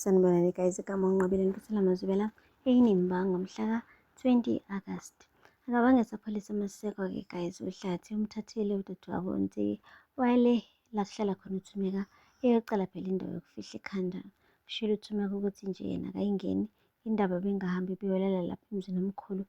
Sanibonani guys, igama uNqabile Mphathela Mazibela eyiNimbanga ngomhla ka-20 August. Akabange sapholisa amaseko-ke guys, uHlathi umthathile udadewabo uNtiki wale la kuhlala khona uThumeka eyocela phela indawo yokufihla ikhanda. Kushilo uThumeka ukuthi nje yena akayingeni indaba bengahambi beyolela lapha emzini omkhulu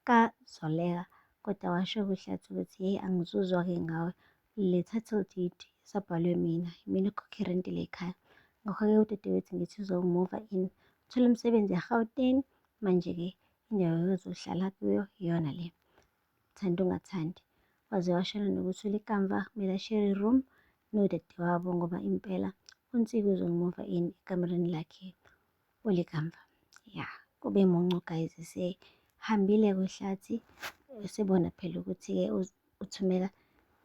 kaZoleka, kodwa washo-ke uHlathi ukuthi yeyi angizuzwa-ke ngawe, le title deed sabhalwe mina ekhokha irenti lekhaya. Ngakho-ke udadewethu ngithi uzongimuva in, uthole umsebenzi eGauteng, manje-ke indawo yokuzohlala kuyo iyona le, thanda ungathandi. Waze washona nokuthi ulikamva kumele ashere i-room nodadewabo ngoba impela uNtiki uzongimuva in ekamereni lakhe ulikamva. Ya, kube muncu guys, sehambile-ke uHlathi esebona phela ukuthi-ke uThumeka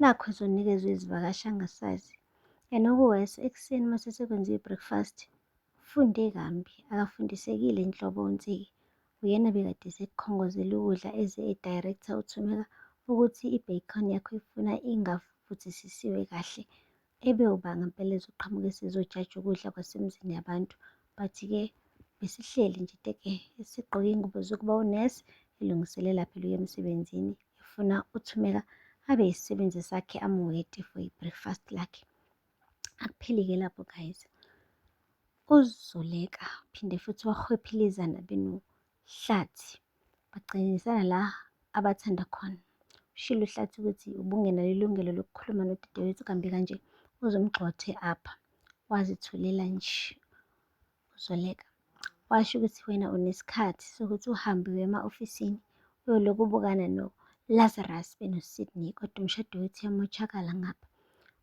nakho ezonikezwa izivakashi angasazi. Yena okuwese ekuseni mase sekwenziwe i-breakfast ufunde kambi, akafundisekile inhlobo uNtiki. Uyena bekade sekukhongozela ukudla eze edirector uThumeka ukuthi i-bacon yakho ifuna ingavuthisisiwe kahle. Ebe ubanga impela ezoqhamuka esezojaja ukudla kwasemzini yabantu. But-ke besihleli nje teke esigqoke ingubo zokuba unesi elungiselela phela ukuya emsebenzini, efuna uThumeka abe yisisebenzi sakhe amuwete for i-breakfast lakhe. Akupheli-ke lapho guys, uZoleka phinde futhi wahwephilizana benoHlathi, bagcinisana la abathanda khona. Ushilo uHlathi ukuthi ubungenalo ilungelo lokukhuluma nodadewethu kambi kanje, uzomgxothe apha. Wazithulela nje uZoleka, washo ukuthi wena unesikhathi sokuthi uhambe uye ema-ofisini uyoloku ubukana noLazarus benoSidney, kodwa umshado wethu uyamotshakala ngapha.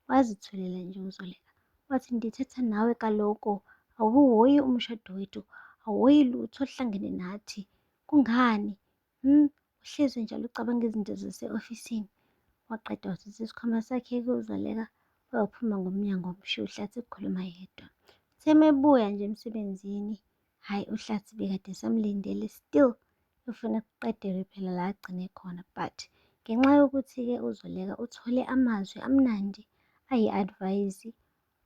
Wazithulela nje uZoleka, wathi ndithetha nawe kaloku awuwuhoyi umshado wethu, awuhoyi lutho oluhlangene nathi, kungani? Uhlezi njalo ucabanga izinto zase-ofisini. Waqeda wathatha isikhwama sakhe-ke uZoleka wayophuma ngomnyango wamshiya uHlathi ekhuluma yedwa. Semebuya nje emsebenzini, hhayi uHlathi bekade samlindele still efuna kuqedelwe phela la agcine khona, but ngenxa yokuthi-ke uZoleka uthole amazwi amnandi ayi-advice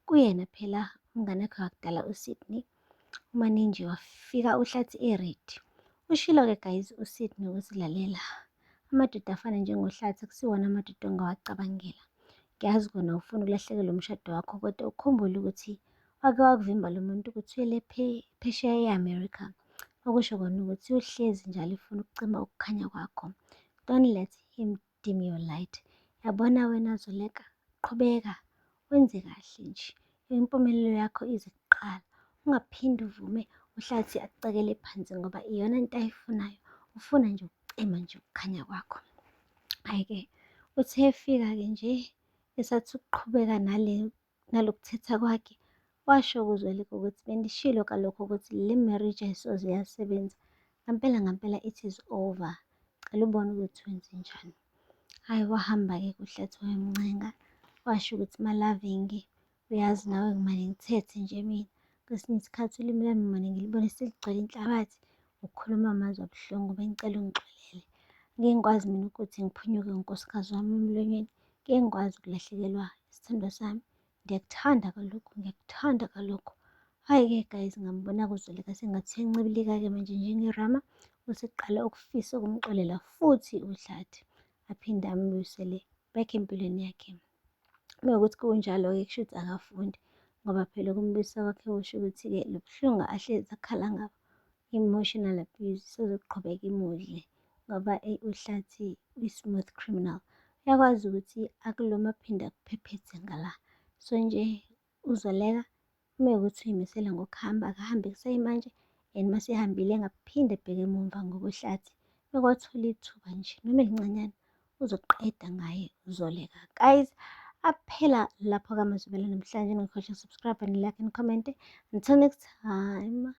kuyena phela umngane wakhe wakudala uSidney. Umaninji wafika uHlathi eredi. Ushilo-ke guys uSidney ukuthi lalela, amadoda afana njengoHlathi akusiwona amadoda ongawacabangela. Ngiyazi kona ufuna ukulahlekelwa umshado wakho, kodwa ukhumbule ukuthi wake wakuvimba lo muntu ukuthi uyele phesheya e-America, okusho kona ukuthi uhlezi njalo efuna ukucima ukukhanya kwakho. Don't let him dim your light. Yabona wena Zoleka, qhubeka wenze kahle nje, impumelelo yakho ize kuqala. Ungaphinde uvume uHlathi akucekele phansi ngoba iyona into ayifunayo, ufuna nje ukucima nje ukukhanya kwakho. Hhayi-ke uthe efika-ke nje esathi ukuqhubeka nalokuthetha kwakhe, washo kuZoleka ukuthi bendishilo kaloku ukuthi le marriage ayisoze yasebenza. Ngampela it is over. Cela ubone ukuthi wenze njani. Hhayi, wahamba-ke uHlathi wayomncenga, washo ukuthi my-loving, uyazi nawe ngimane ngithethe nje mina. Kwesinye isikhathi ulimi lami ngimane ngilibone seligcwele inhlabathi, ukhuluma amazwi abuhlungu, bengicela ungixolele. Ngeke ngikwazi mina ukuthi ngiphunyuke ngonkosikazi wami emlonyeni, ngeke ngikwazi ukulahlekelwa isithando sami. Ngiyakuthanda kaloku. Hhayi-ke guys, ngambona kuZoleka sengathi uyancibilika-ke manje njengerama, useqala ukufisa ukumxolela futhi uHlathi aphinde ambuyisele back empilweni yakhe. Mekuwukuthi kunjalo-ke kusho ukuthi akafundi, ngoba phela ukumbuyisa kwakhe kusho ukuthi-ke lo buhlungu ahlezi akhala ngabo, emotional abuse, isezoqhubeka imudle ngoba uHlathi uyi-smooth criminal. Uyakwazi ukuthi akulome aphinde akuphephethe ngala. So nje uZoleka mekuwukuthi uyimisele ngokuhamba, akahambe kuseyimanje, and mase ehambile engaphinde ebheke emuva ngoba uHlathi mekwathola ithuba nje noma elincanyana uzoqeda ngaye uZoleka. Guys, aphela lapho-ke amazwi namhlanje. Ningakhohlwa subscribe and like and comment. Until next time.